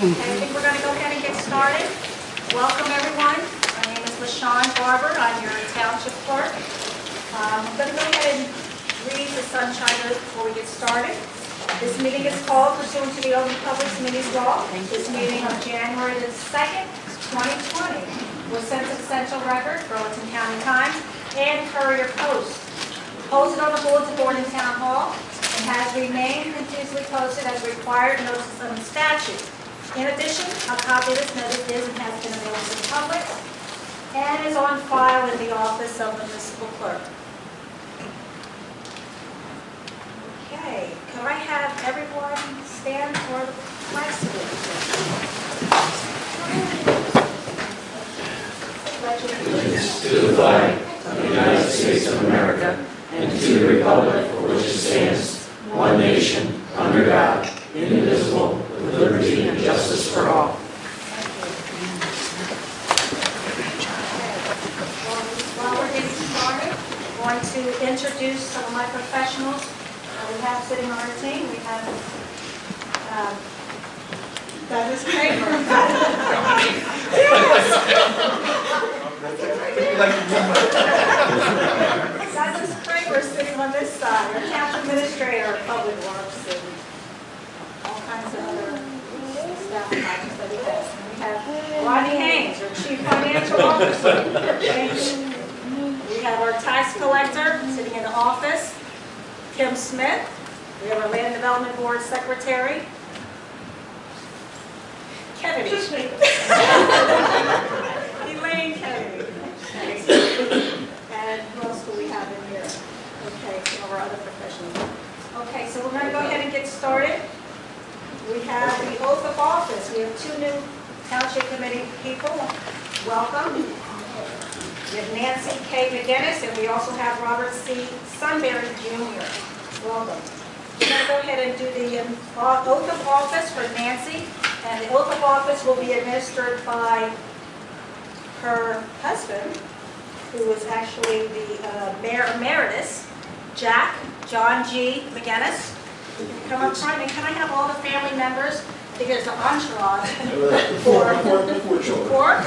Okay, I think we're going to go ahead and get started. Welcome, everyone. My name is LaShawn Barber. I'm your township clerk. I'm going to go ahead and read the sunshine note before we get started. This meeting is called pursuant to the Open Public Meetings Law. This meeting on January the 2nd, 2020 was sent to the Central Record, Burlington County Times, and Courier Post. Posted on the bulletin board in Town Hall and has remained continuously posted as required notices of the statute. In addition, a copy of this notice is and has been available to the public and is on file in the office of the municipal clerk. Okay, could I have everyone stand for the flag salute? Allegiance to the flag of the United States of America and to the republic for which it stands, one nation, under God, indivisible, with liberty and justice for all. While we're getting started, I'm going to introduce some of my professionals we have sitting on our team. We have Douglas Kramer. Douglas Kramer sitting on this side, our town administrator of public works and all kinds of other staff items that we have. We have Rodney Haynes, our chief financial officer. We have our tax collector sitting in the office, Kim Smith. We have our land development board secretary, Kennedy. Elaine Kennedy. And who else do we have in here? Okay, some of our other professionals. Okay, so we're going to go ahead and get started. We have the oath of office. We have two new township committee people. Welcome. We have Nancy K. McGinnis, and we also have Robert C. Sunbury Jr. Welcome. We're going to go ahead and do the oath of office for Nancy, and the oath of office will be administered by her husband, who is actually the Mayor Emeritus, John G. McGinnis. You can come up front, and can I have all the family members? I think there's an entourage. Four children. Four?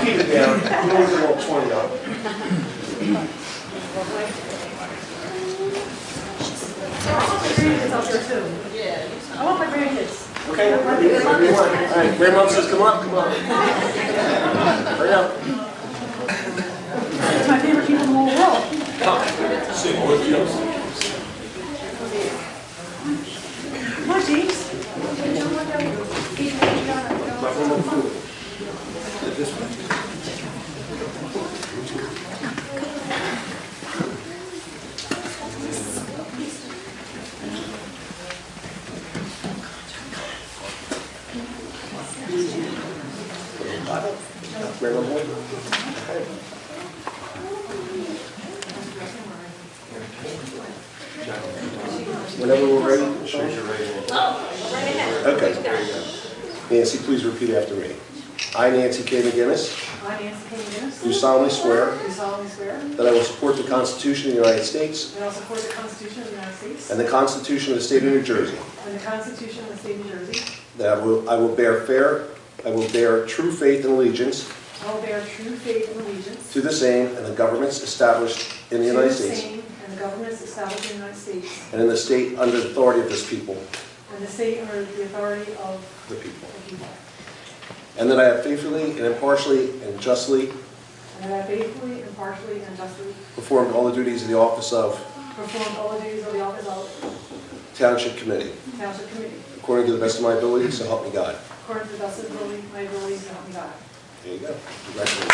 Keep it down. You always have all 20 up. I want my grandkids. Okay, all right, Grandma says come up, come on. Hurry up. It's my favorite people in the whole world. Come Come on, James. Whenever we're ready. Oh, right ahead. Okay. Nancy, please repeat after me. I, Nancy K. McGinnis, I, Nancy K. McGinnis, do solemnly swear do solemnly swear that I will support the Constitution of the United States that I will support the Constitution of the United States and the Constitution of the State of New Jersey, and the Constitution of the State of New Jersey. that I will bear true faith and allegiance I will bear true faith and allegiance to the same and the governments established in the to United the States same and the governments established in the United States and in the state under the authority of this people, and the state under the authority of the people. the people. And that I have faithfully and impartially and justly And that I faithfully, impartially, and justly performed all the duties of the office of perform all the duties of the office of Township Committee, Township Committee, according to the best of my ability, so help me God. according to the best of my abilities, so help me God. There you go. Congratulations.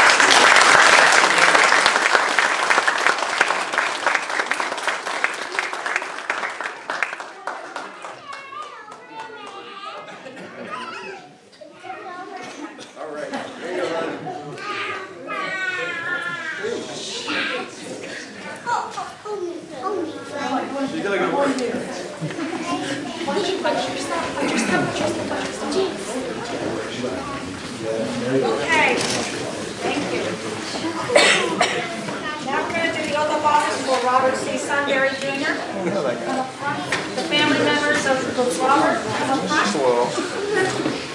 feel like I'm working. Why don't you punch yourself? Punch yourself. Okay, thank you. Now we're going to do the oath of office for Robert C. Sunbury Jr. Come up front. The family members of Robert, come up front.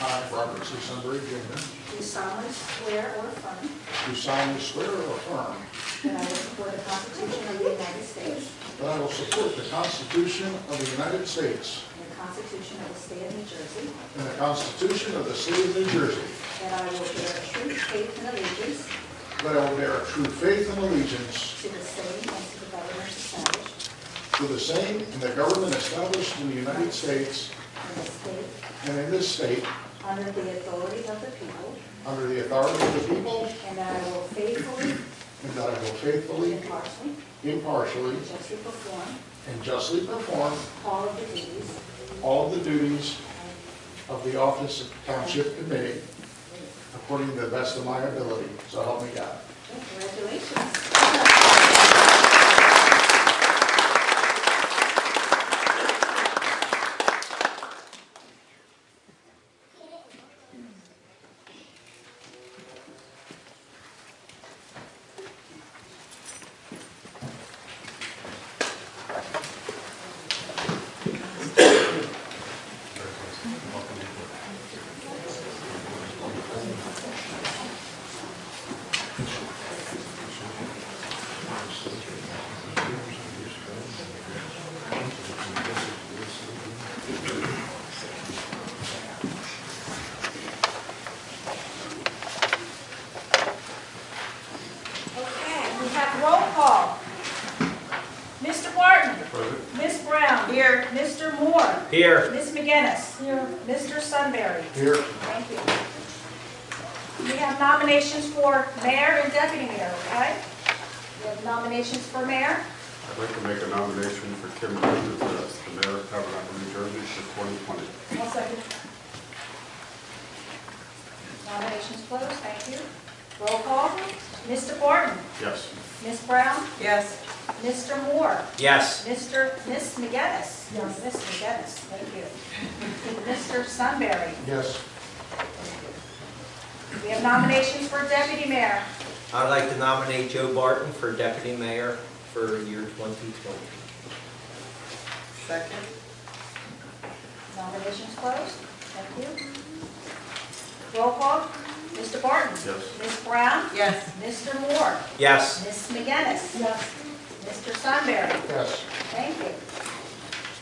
I, Robert C. Sunbury, Jr., Do solemnly swear or affirm do solemnly swear or affirm that I will support the Constitution of the United States that I will support the Constitution of the United States and the Constitution of the State of New Jersey, and the Constitution of the State of New Jersey, that I will bear true faith and allegiance that I will bear true faith and allegiance to the same and to the governments established to the same and the government established in the United States in the state and in this state under the authority of the people, under the authority of the people, and that I will faithfully, and that I will faithfully, impartially, impartially, and justly perform and justly perform all of the duties all of the duties of the office of Township Committee according to the best of my ability. So help me God. Congratulations. Okay, we have roll call. Mr. Barton. Ms. Brown. Here. Mr. Moore. Here. Ms. McGinnis. Here. Mr. Sunbury. Here. Thank you. We have nominations for mayor and deputy mayor, okay? We have nominations for mayor. I'd like to make a nomination for Kim Bridges as the mayor of Tabernacle, New Jersey for 2020. I'll second. Nominations closed, thank you. Roll call. Mr. Barton. Yes. Ms. Brown. Yes. Mr. Moore. Yes. Miss McGinnis. Yes. Miss McGinnis, thank you. Mr. Sunbury. Yes. We have nominations for deputy mayor. I'd like to nominate Joe Barton for deputy mayor for year 2020. Second. Nominations closed, thank you. Roll call. Mr. Barton. Yes. Ms. Brown. Yes. Mr. Moore. Yes. Miss McGinnis. Yes. Mr. Sunbury. Yes. Thank you.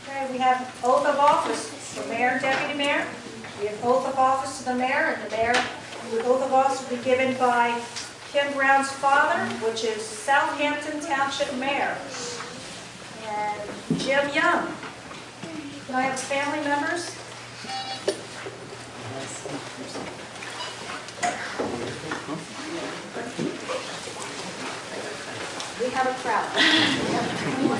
Okay, we have oath of office for mayor and deputy mayor. We have oath of office to the mayor, and the oath of office will be given by Kim Brown's father, which is Southampton Township Mayor, and Jim Young. Can I have the family members? We have a crowd.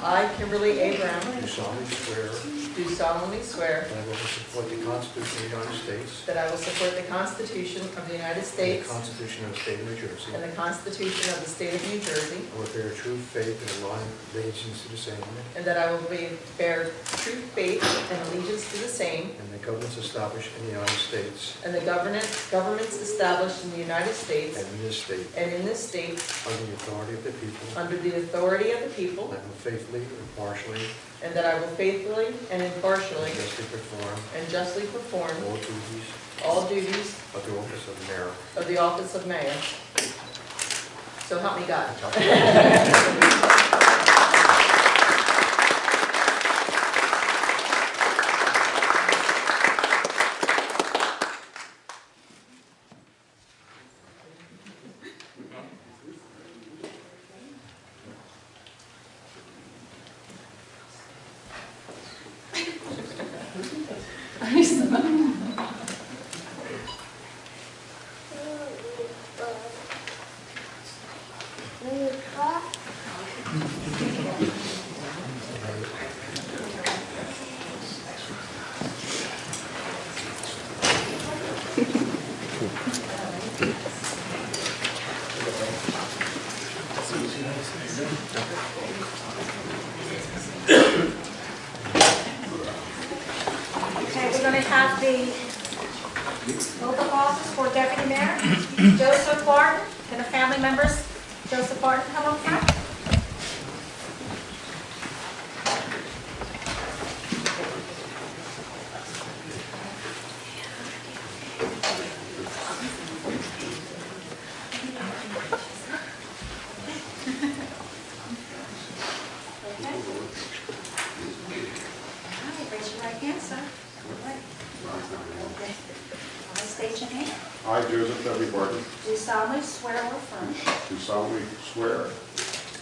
I, Kimberly A. Brown, Do solemnly swear do solemnly swear that I will support the Constitution of the United States that I will support the Constitution of the United and the States Constitution of the State of New Jersey. and the Constitution of the State of New Jersey, I will bear true faith and allegiance to the same and that I will bear true faith and allegiance to the same, and the governments established in the United States and the governments established in the United States and in this state, and in this state, under the authority of the people, under the authority of the people, and will faithfully, impartially, and that I will faithfully and impartially and justly perform and justly perform all duties all duties of the office of mayor. of the office of mayor. So help me God. Okay, we're going to have the oath of office for Deputy Mayor Joseph Barton. Can the family members, Joseph Barton, come up front? Okay. All right, raise your right hand, sir. All right. Okay. I state your name. I, Joseph W. Barton, Do solemnly swear or affirm do solemnly swear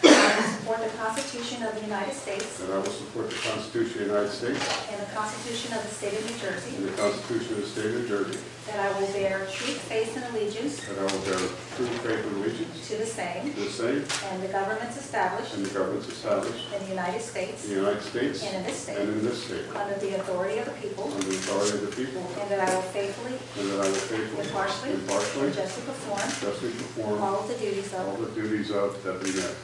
that I will support the Constitution of the United States that I will support the Constitution of the United States and the Constitution of the State of New Jersey, and the Constitution of the State of New Jersey, that I will bear true faith and allegiance that I will bear true faith and allegiance to the same to the same and the governments established and the governments established in the United States in the United States and in this and state in this state, under the authority of the people, under the authority of the people, and that I will faithfully, and that I will faithfully, impartially, impartially, and justly perform all all of the duties the of duties of Deputy Mayor,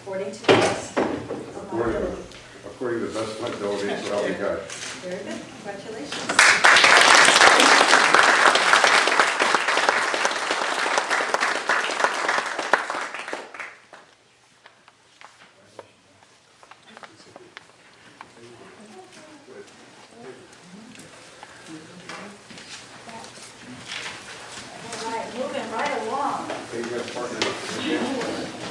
according to the best of my ability. according to the best of my ability, so help me God. Very good. Congratulations. All right, moving right along. Hey, you guys partner up.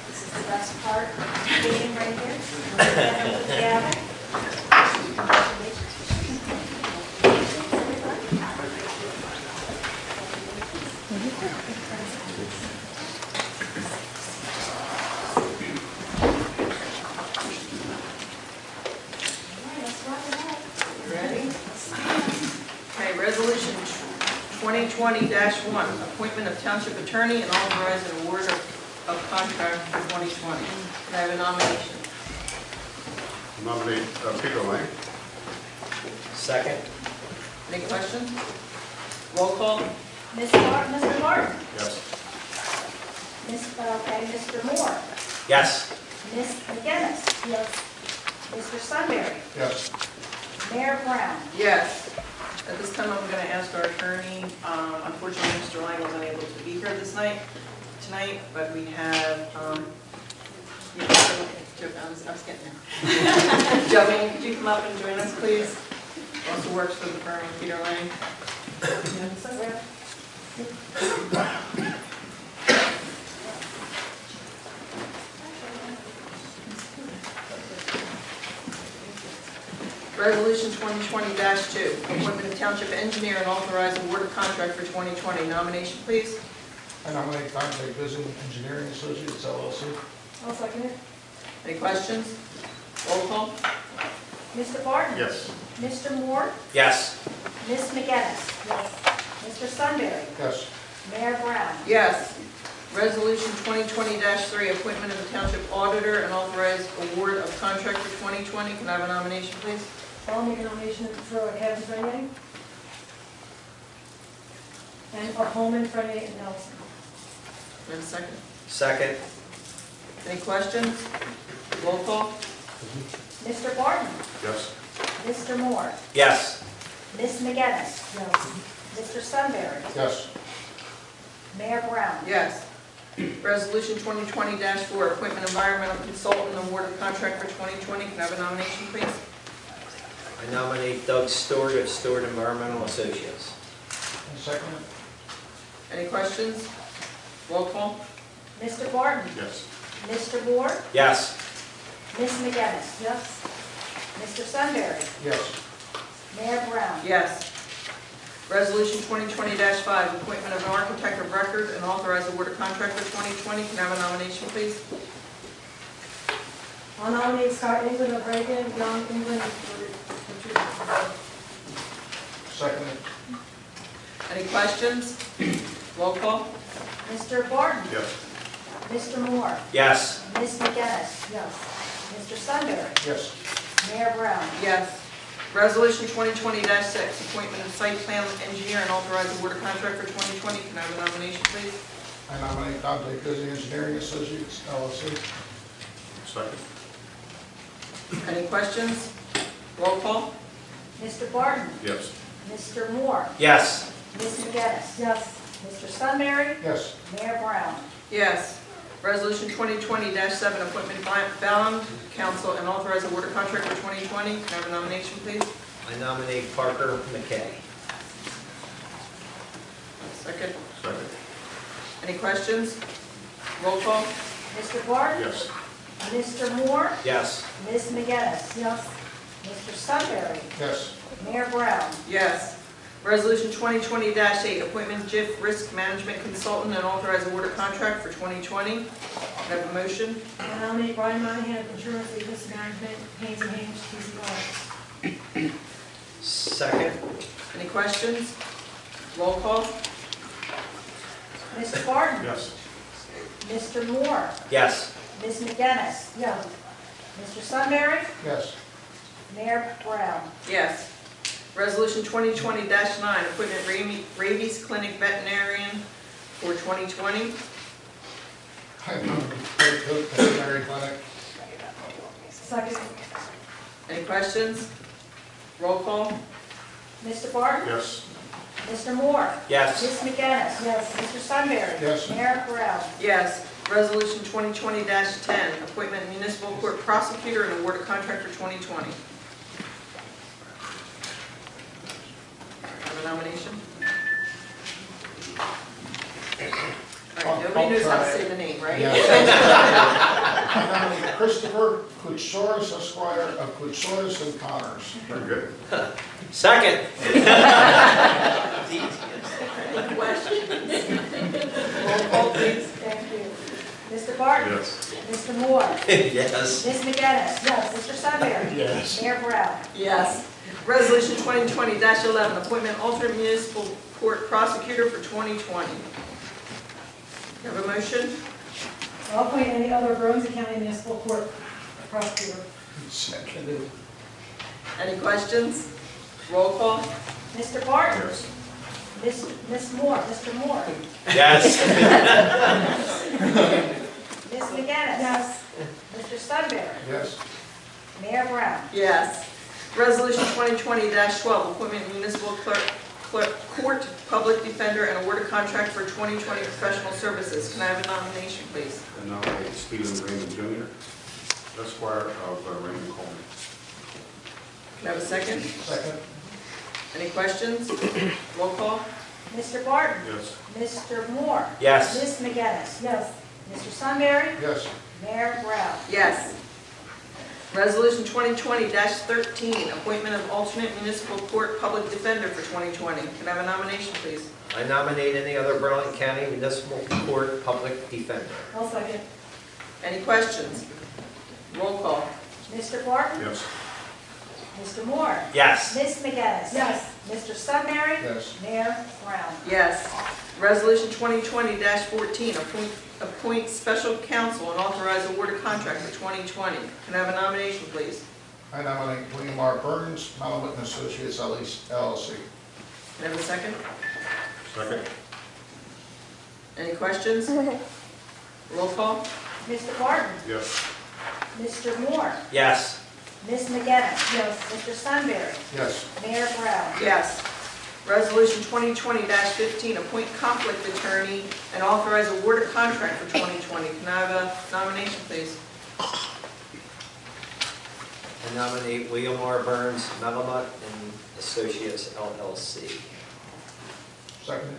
This is the best part of the meeting right here. Together with the gavel. All right, let's rock it out. Ready? Okay, resolution 2020-1, appointment of township attorney and authorize an award of contract for 2020. Can I have a nomination? Nominate Peter Lang. Second. Any questions? Roll call? Mr. Martin? Yes. Mr. Moore? Yes. Ms. McGinnis? Yes. Mr. Sunbury? Yes. Mayor Brown? Yes. At this time, I'm going to ask our attorney, unfortunately, Mr. Lang was unable to be here tonight, but we have, I was getting there. Joey, could you come up and join us, please? Also works for the firm of Peter Lang. Resolution 2020-2, appointment of township engineer and authorize award of contract for 2020. Nomination, please. I nominate Contact Vision Engineering Associates LLC. I'll second it. Any questions? Roll call? Mr. Barton? Yes. Mr. Moore? Yes. Ms. McGinnis? Yes. Mr. Sunbury? Yes. Mayor Brown? Yes. Resolution 2020-3, appointment of the township auditor and authorize award of contract for 2020. Can I have a nomination, please? I'll make a nomination for Kevin Frenier. And Holman, Frenier, and Nelson. Can I have a second? Second. Any questions? Roll call? Mr. Barton? Yes. Mr. Moore? Yes. Ms. McGinnis? Yes. Mr. Sunbury? Yes. Mayor Brown? Yes. Resolution 2020-4, appointment environmental consultant, award of contract for 2020. Can I have a nomination, please? I nominate Doug Stewart of Stewart Environmental Associates. And second? Any questions? Roll call? Mr. Barton? Yes. Mr. Moore? Yes. Ms. McGinnis? Yes. Mr. Sunbury? Yes. Mayor Brown? Yes. Resolution 2020-5, appointment of an architect of record and authorize award of contract for 2020. Can I have a nomination, please? I'll nominate Scott England of Reagan, Young England for Second? Any questions? Roll call? Mr. Barton? Yes. Mr. Moore? Yes. Ms. McGinnis? Yes. Mr. Sunbury? Yes. Mayor Brown? Yes. Resolution 2020-6, appointment of site plan engineer and authorize award of contract for 2020. Can I have a nomination, please? I nominate Dante Guzzi Engineering Associates, LLC. Second. Any questions? Roll call? Mr. Barton? Yes. Mr. Moore? Yes. Ms. McGinnis? Yes. Mr. Sunbury? Yes. Mayor Brown? Yes. Resolution 2020-7, appointment bound council and authorize award of contract for 2020. Can I have a nomination, please? I nominate Parker McKay. Second. Second. Any questions? Roll call? Mr. Barton? Yes. Mr. Moore? Yes. Ms. McGinnis? Yes. Mr. Sunbury? Yes. Mayor Brown? Yes. Resolution 2020-8, appointment JIF risk management consultant and authorize award of contract for 2020. Can I have a motion? I'll nominate Brian Monahan of Insurance Risk Management, Haynes and Haynes, TCR. Second. Any questions? Roll call? Mr. Barton? Yes. Mr. Moore? Yes. Ms. McGinnis? Yes. Mr. Sunbury? Yes. Mayor Brown? Yes. Resolution 2020-9, appointment rabies clinic veterinarian for 2020. I nominate Craig Cook, Veterinary Clinic. Second. Any questions? Roll call? Mr. Barton? Yes. Mr. Moore? Yes. Ms. McGinnis? Yes. Mr. Sunbury? Yes. Mayor Brown? Yes. Resolution 2020-10, appointment municipal court prosecutor and award of contract for 2020. Have a nomination? All right, nobody knows how to say the name, right? Yes. I nominate Christopher Kutsoris, Esquire of Kutsoris and Connors. Very good. Second. Any questions? Roll call, please. Thank you. Mr. Barton? Yes. Mr. Moore? Yes. Ms. McGinnis? Yes. Mr. Sunbury? Yes. Mayor Brown? Yes. Resolution 2020-11, appointment alternate municipal court prosecutor for 2020. You have a motion? I'll appoint any other Burlington County Municipal Court prosecutor. Seconded. Any questions? Roll call? Mr. Barton? Yes. Ms. Moore? Mr. Moore? Yes. Ms. McGinnis? Yes. Mr. Sunbury? Yes. Mayor Brown? Yes. Resolution 2020-12, appointment municipal court public defender and award a contract for 2020 professional services. Can I have a nomination, please? I nominate Stephen Raymond Jr., Esquire of Raymond Coleman. Can I have a second? Second. Any questions? Roll call? Mr. Barton? Yes. Mr. Moore? Yes. Ms. McGinnis? Yes. Mr. Sunbury? Yes. Mayor Brown? Yes. Resolution 2020-13, appointment of alternate municipal court public defender for 2020. Can I have a nomination, please? I nominate any other Burlington County Municipal Court Public Defender. I'll second. Any questions? Roll call? Mr. Barton? Yes. Mr. Moore? Yes. Ms. McGinnis? Yes. Mr. Sunbury? Yes. Mayor Brown? Yes. Resolution 2020-14, appoint special counsel and authorize award of contract for 2020. Can I have a nomination, please? I nominate William R. Burns, Mallowit and Associates, LLC. Can I have a second? Second. Any questions? Roll call? Mr. Barton? Yes. Mr. Moore? Yes. Ms. McGinnis? Yes. Mr. Sunbury? Yes. Mayor Brown? Yes. Resolution 2020-15, appoint conflict attorney and authorize award of contract for 2020. Can I have a nomination, please? I nominate William R. Burns, Melamut and Associates LLC. Second.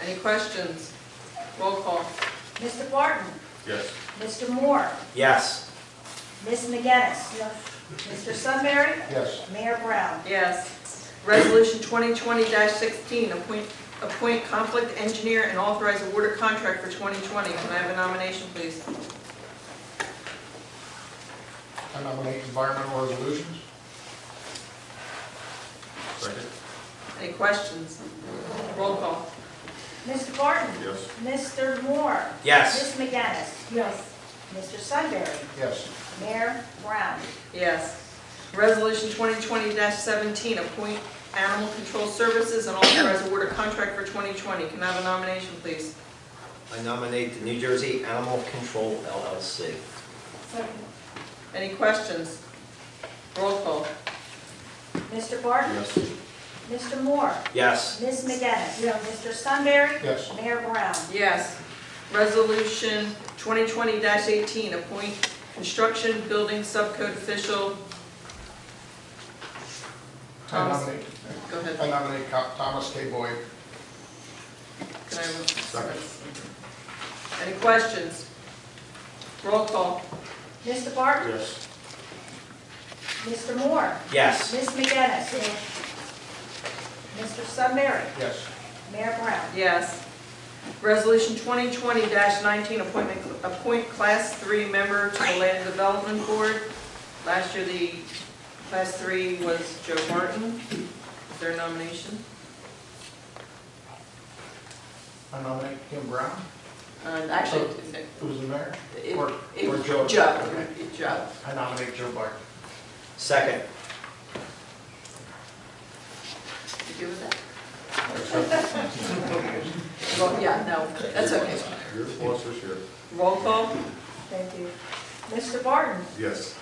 Any questions? Roll call. Mr. Barton? Yes. Mr. Moore? Yes. Ms. McGinnis? Yes. Mr. Sunbury? Yes. Mayor Brown? Yes. Resolution 2020-16, appoint conflict engineer and authorize award of contract for 2020. Can I have a nomination, please? I nominate environmental resolutions. Second. Any questions? Roll call. Mr. Barton? Yes. Mr. Moore? Yes. Ms. McGinnis? Yes. Mr. Sunbury? Yes. Mayor Brown? Yes. Resolution 2020-17, appoint animal control services and authorize award of contract for 2020. Can I have a nomination, please? I nominate the New Jersey Animal Control LLC. Any questions? Roll call. Mr. Barton? Yes. Mr. Moore? Yes. Ms. McGinnis? Yes. Mr. Sunbury? Yes. Mayor Brown? Yes. Resolution 2020-18, appoint construction building subcode official. I nominate, Go ahead. I nominate Thomas K. Boyd. Can I have a Second. Any questions? Roll call. Mr. Barton? Yes. Mr. Moore? Yes. Ms. McGinnis? Yes. Mr. Sunbury? Yes. Mayor Brown? Yes. Resolution 2020-19, appoint Class 3 member to the Land Development Board. Last year, the Class 3 was Joe Martin. Is there a nomination? I nominate Kim Brown. Actually, Who's the mayor? it- Or it- Joe? Joe. Okay. Joe. I nominate Joe Barton. Second. You good with that? Well, yeah, no, that's okay. Your boss this year. Roll call? Thank you. Mr. Barton? Yes.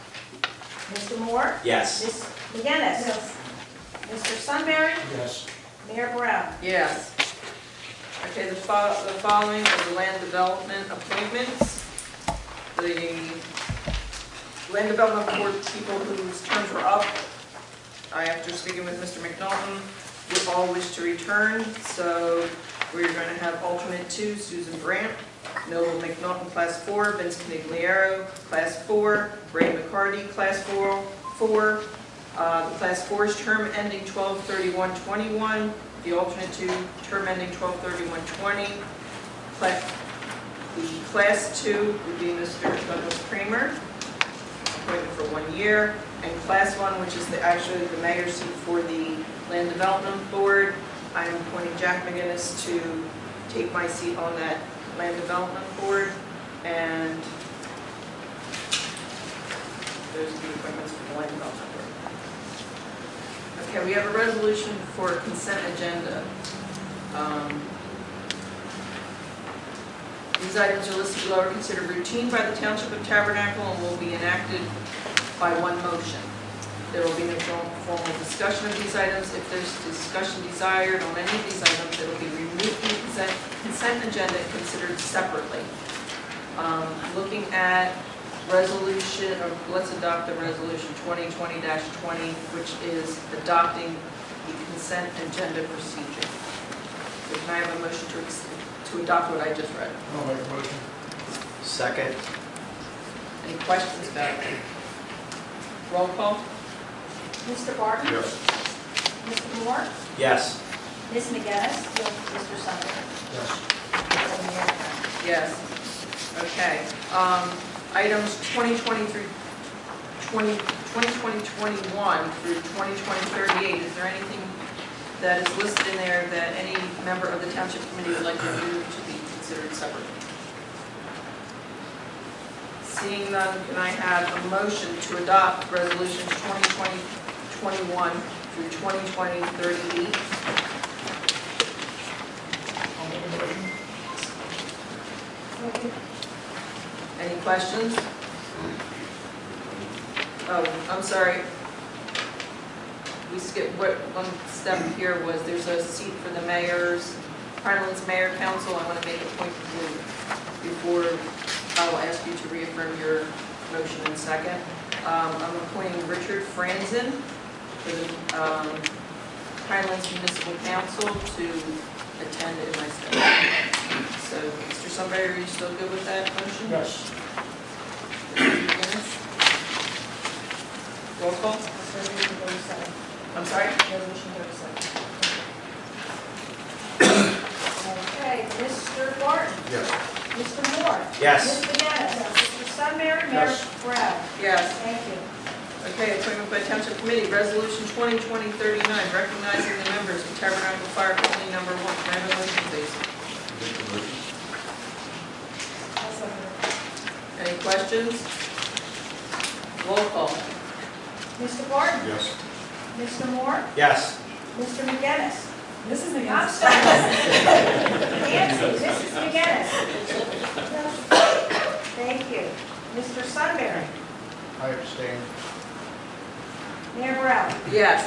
Mr. Moore? Yes. Ms. McGinnis? Yes. Mr. Sunbury? Yes. Mayor Brown? Yes. Okay, the following are the land development appointments. The land development board people whose terms were up, after speaking with Mr. McNaughton, we all wish to return, so we're going to have alternate 2, Susan Brandt, Noble McNaughton, Class 4, Vince Canigliaro, Class 4, Ray McCarty, Class 4. The Class 4's term ending 12/31/21, the alternate 2, term ending 12/31/20. The Class 2 would be Mr. Douglas Kramer, appointment for 1 year, and Class 1, which is actually the mayor's seat for the Land Development Board, I am appointing Jack McGinnis to take my seat on that Land Development Board, and those are the appointments for the Land Development Board. Okay, we have a resolution for consent agenda. These items are listed below are considered routine by the Township of Tabernacle and will be enacted by one motion. There will be no formal discussion of these items. If there's discussion desired on any of these items, it will be removed from the consent agenda and considered separately. Looking at resolution, or let's adopt the resolution 2020-20, which is adopting the consent agenda procedure. So can I have a motion to adopt what I just read? I'll make a motion. Second. Any questions about it? Roll call? Mr. Barton? Yes. Mr. Moore? Yes. Ms. McGinnis? Yes. Mr. Sunbury? Yes. And Mayor Brown? Yes. Okay. Items 2020 through 2021 through 2020-38. Is there anything that is listed in there that any member of the Township Committee would like to move to be considered separately? Seeing none, can I have a motion to adopt resolutions 2020-21 through 2020-38? I'll make a motion. Any questions? Oh, I'm sorry. We skipped, one step here was there's a seat for the mayor's, Highlands Mayor Council. I want to make a point to you before I will ask you to reaffirm your motion in second. I'm appointing Richard Franzen for the Highlands Municipal Council to attend in my stead. So, Mr. Sunbury, are you still good with that motion? Yes. Roll call? Resolution 37. I'm sorry? Resolution 37. Okay, Mr. Barton? Yes. Mr. Moore? Yes. Ms. McGinnis? Mr. Sunbury? Mayor Yes. Brown? Yes. Thank you. Okay, appointment by Township Committee, Resolution 2020-39, recognizing the members of Tabernacle Fire Company Number 1. Can I have a motion, please? Make the motion. I'll second it. Any questions? Roll call. Mr. Barton? Yes. Mr. Moore? Yes. Mr. McGinnis? Mrs. I'm McGinnis. sorry. Nancy, Mrs. McGinnis? Thank you. Mr. Sunbury? I abstain. Mayor Brown? Yes.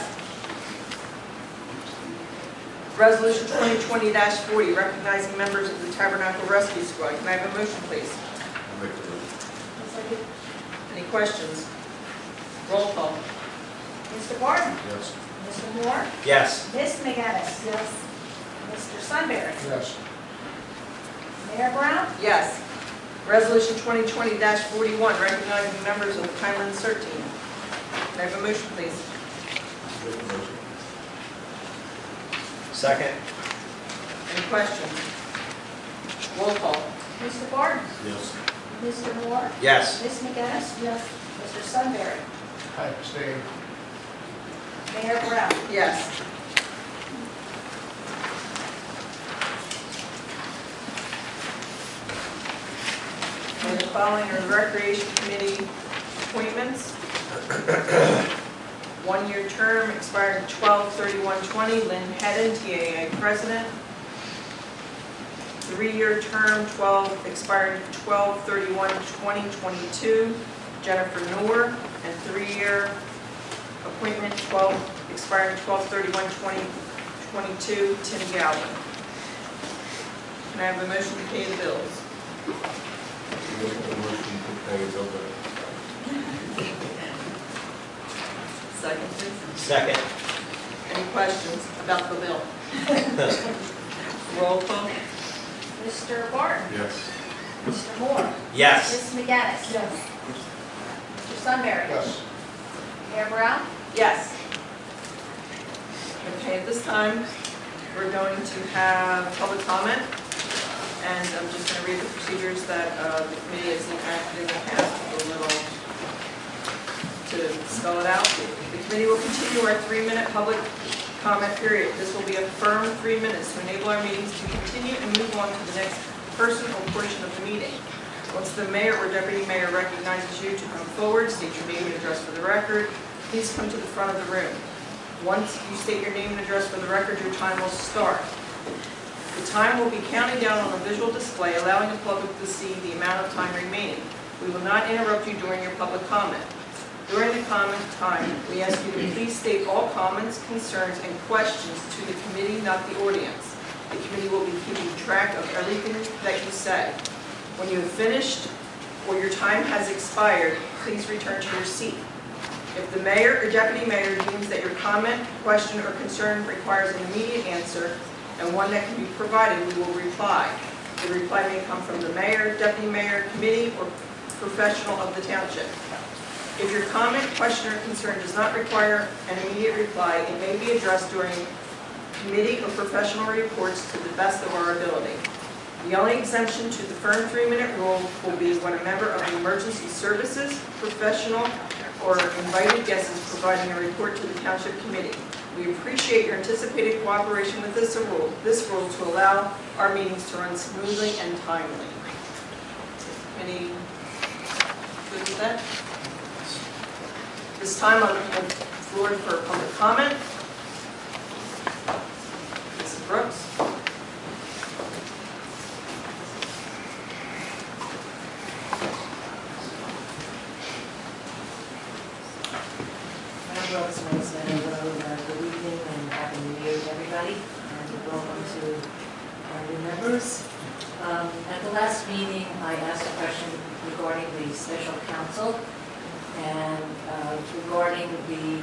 Resolution 2020-40, recognizing members of the Tabernacle Rescue Squad. Can I have a motion, please? I'll make the motion. I'll second it. Any questions? Roll call. Mr. Barton? Yes. Mr. Moore? Yes. Ms. McGinnis? Yes. Mr. Sunbury? Yes. Mayor Brown? Yes. Resolution 2020-41, recognizing members of Highlands 13. Can I have a motion, please? Make the motion. Second. Any questions? Roll call. Mr. Barton? Yes. Mr. Moore? Yes. Ms. McGinnis? Yes. Mr. Sunbury? I abstain. Mayor Brown? Yes. And the following are Recreation Committee appointments. 1-year term expiring 12/31/20, Lynn Hedden, TAA President. 3-year term, expiring 12/31/2022, Jennifer Noor. And 3-year appointment, expiring 12/31/2022, Tim Galvin. Can I have a motion to pay the bills? Make the motion to pay the bill. Second, please. Second. Any questions about the bill? Roll call. Mr. Barton? Yes. Mr. Moore? Yes. Ms. McGinnis? Yes. Mr. Sunbury? Yes. Mayor Brown? Yes. Okay, at this time, we're going to have public comment. And I'm just going to read the procedures that the committee has enacted in the past a little to spell it out. The committee will continue our 3-minute public comment period. This will be a firm 3 minutes to enable our meetings to continue and move on to the next person or portion of the meeting. Once the mayor or deputy mayor recognizes you to come forward, state your name and address for the record. Please come to the front of the room. Once you state your name and address for the record, your time will start. The time will be counted down on a visual display, allowing the public to see the amount of time remaining. We will not interrupt you during your public comment. During the comment time, we ask you to please state all comments, concerns, and questions to the committee, not the audience. The committee will be keeping track of everything that you say. When you have finished or your time has expired, please return to your seat. If the mayor or deputy mayor deems that your comment, question, or concern requires an immediate answer and one that can be provided, we will reply. The reply may come from the mayor, deputy mayor, committee, or professional of the township. If your comment, question, or concern does not require an immediate reply, it may be addressed during committee or professional reports to the best of our ability. The only exemption to the firm 3-minute rule will be when a member of the emergency services, professional, or invited guest is providing a report to the township committee. We appreciate your anticipated cooperation with this rule to allow our meetings to run smoothly and timely. Any good with that? This time I'll open the floor for public comment. Mrs. Brooks. Brooks, and I just want to good evening and happy new year to everybody, and welcome to our new members. At the last meeting, I asked a question regarding the special counsel and regarding the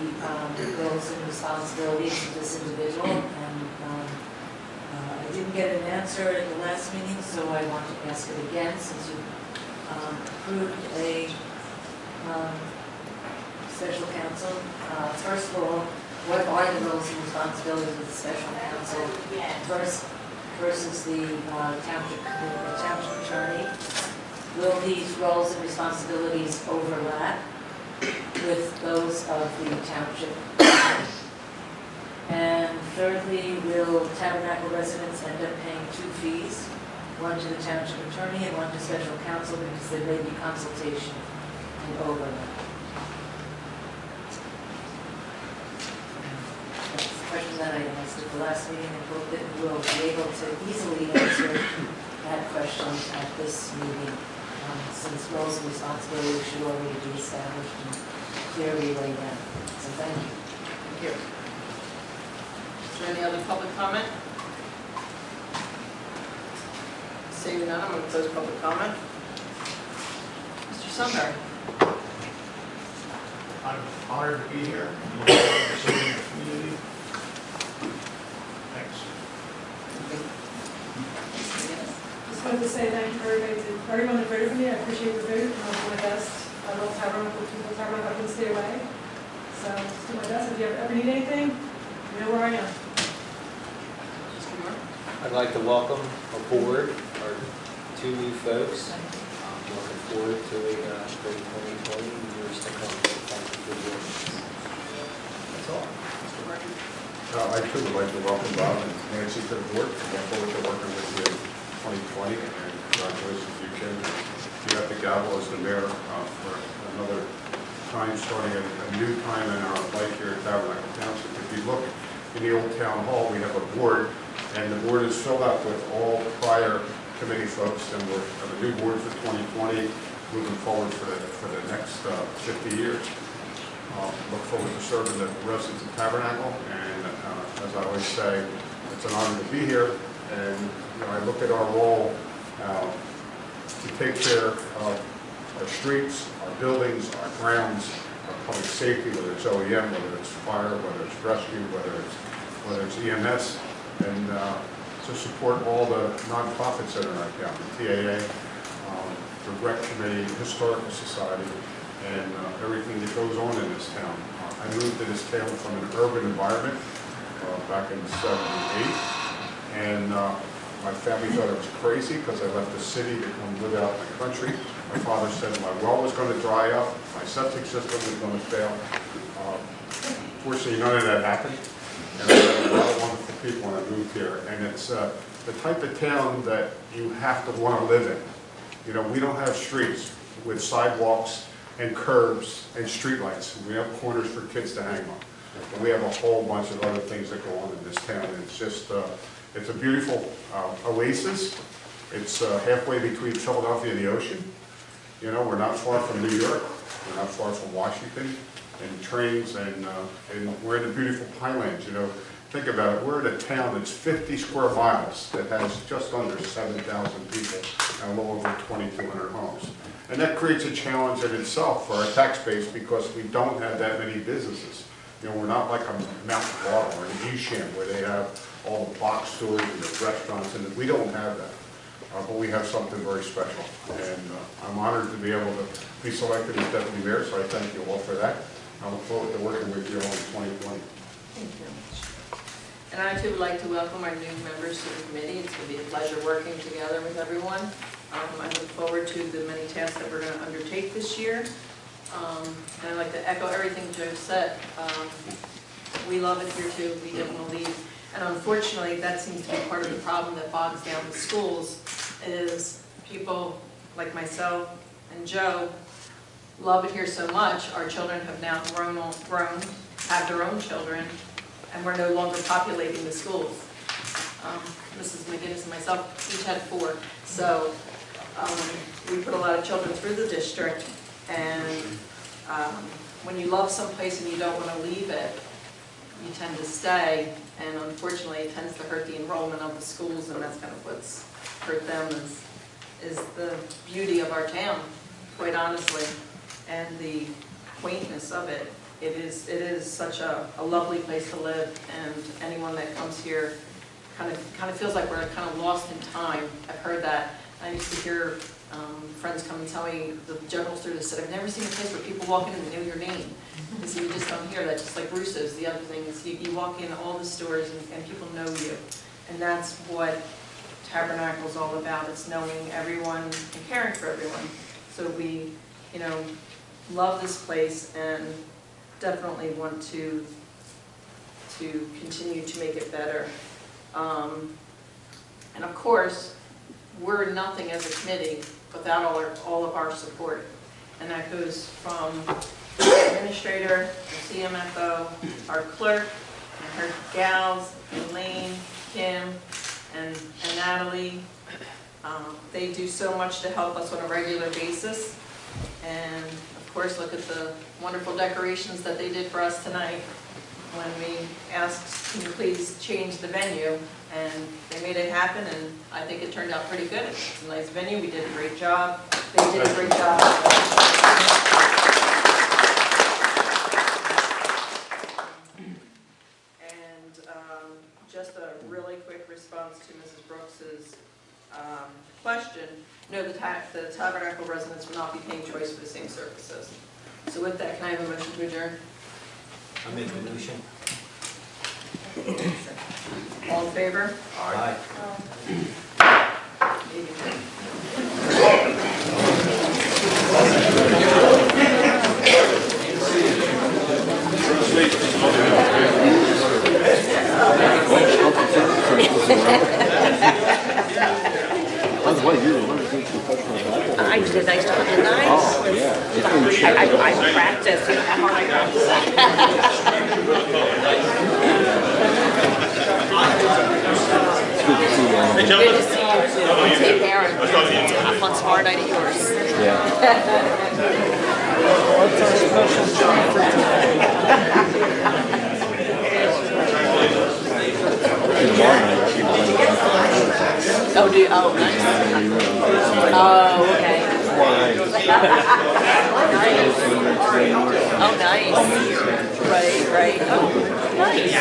roles and responsibilities of this individual, and I didn't get an answer at the last meeting, so I want to ask it again since you approved a special counsel. First of all, what are the roles and responsibilities of the special counsel versus the township attorney? Will these roles and responsibilities overlap with those of the township? And thirdly, will Tabernacle residents end up paying 2 fees, one to the township attorney and one to special counsel, because there may be consultation and overlap? That's the question that I asked at the last meeting, and hope that we'll be able to easily answer that question at this meeting, since roles and responsibilities should already be established and clearly laid out. So thank you. Thank you. Is there any other public comment? Seeing none, I'm going to close public comment. Mr. Sunbury. I'm honored to be here. Serving the community. Thanks. Just wanted to say thank you for everyone that voted for me. I appreciate the vote, and I'll do my best. I love Tabernacle, people Tabernacle, I couldn't stay away. So just do my best. If you ever need anything, you know where I am. Mr. Moore. I'd like to welcome aboard our 2 new folks. Looking forward to a great 2020 and years to come. Thank you for joining us. That's all. Mr. Murphy. I too would like to welcome Bob and Nancy to the board. I look forward to working with you in 2020, and congratulations to you, Kim. You got the gavel as the mayor for another time, starting a new time in our life here at Tabernacle Township. If you look in the old town hall, we have a board, and the board is filled up with all prior committee folks, and we're on a new board for 2020, moving forward for the next 50 years. Look forward to serving the residents of Tabernacle, and as I always say, it's an honor to be here. And I look at our role to take care of our streets, our buildings, our grounds, our public safety, whether it's OEM, whether it's fire, whether it's rescue, whether it's EMS, and to support all the nonprofits that are in our town, the TAA, the Rec Committee, Historical Society, and everything that goes on in this town. I moved to this town from an urban environment back in '78, and my family thought it was crazy because I left the city to come live out in the country. My father said my well was going to dry up, my septic system was going to fail. Fortunately, none of that happened, and I met a lot of wonderful people when I moved here. And it's the type of town that you have to want to live in. You know, we don't have streets with sidewalks and curbs and streetlights. We have corners for kids to hang on. And we have a whole bunch of other things that go on in this town. It's just, it's a beautiful oasis. It's halfway between Philadelphia and the ocean. You know, we're not far from New York. We're not far from Washington and trains, and we're in the beautiful Highlands. You know, think about it. We're in a town that's 50 square miles that has just under 7,000 people and a little over 2,200 homes. And that creates a challenge in itself for our tax base because we don't have that many businesses. You know, we're not like a Mount Laurel or an Esham where they have all the box stores and the restaurants, and we don't have that. But we have something very special. And I'm honored to be able to be selected as deputy mayor, so I thank you all for that. I look forward to working with you all in 2020. Thank you very much. And I too would like to welcome our new members to the committee. It's going to be a pleasure working together with everyone. I look forward to the many tasks that we're going to undertake this year. And I'd like to echo everything Joe said. We love it here too. We didn't want to leave. And unfortunately, that seems to be part of the problem that bogs down the schools, is people like myself and Joe love it here so much. Our children have now grown, have their own children, and we're no longer populating the schools. Mrs. McGinnis and myself each had 4. So we put a lot of children through the district, and when you love someplace and you don't want to leave it, you tend to stay, and unfortunately, it tends to hurt the enrollment of the schools, and that's kind of what's hurt them is the beauty of our town, quite honestly, and the quaintness of it. It is such a lovely place to live, and anyone that comes here kind of feels like we're kind of lost in time. I've heard that. I used to hear friends come and tell me, the general students said, I've never seen a place where people walk in and know your name. And so you just don't hear that, just like Russo's. The other thing is you walk in all the stores and people know you. And that's what Tabernacle's all about. It's knowing everyone and caring for everyone. So we, love this place and definitely want to continue to make it better. And of course, we're nothing as a committee without all of our support. And that goes from the administrator, the CMFO, our clerk, and her gals, Elaine, Kim, and Natalie. They do so much to help us on a regular basis. And of course, look at the wonderful decorations that they did for us tonight when we asked, can you please change the venue? And they made it happen, and I think it turned out pretty good. It's a nice venue. We did a great job. They did a great job. And just a really quick response to Mrs. Brooks's question. No, the Tabernacle residents will not be paying choice for the same services. So with that, can I have a motion to adjourn? I make the motion. All in favor? Aye. I did a nice job, didn't I? Oh, yeah. I practiced, you know how hard I practiced. Hey, Good gentlemen. to see you. Take care. Have fun tomorrow night at yours. Oh, do you? Oh, nice. Oh, okay. Oh, nice. Right. Oh, nice.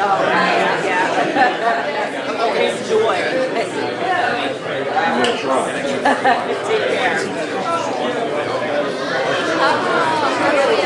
Oh, yeah. Oh, enjoy. Take care. Oh, really?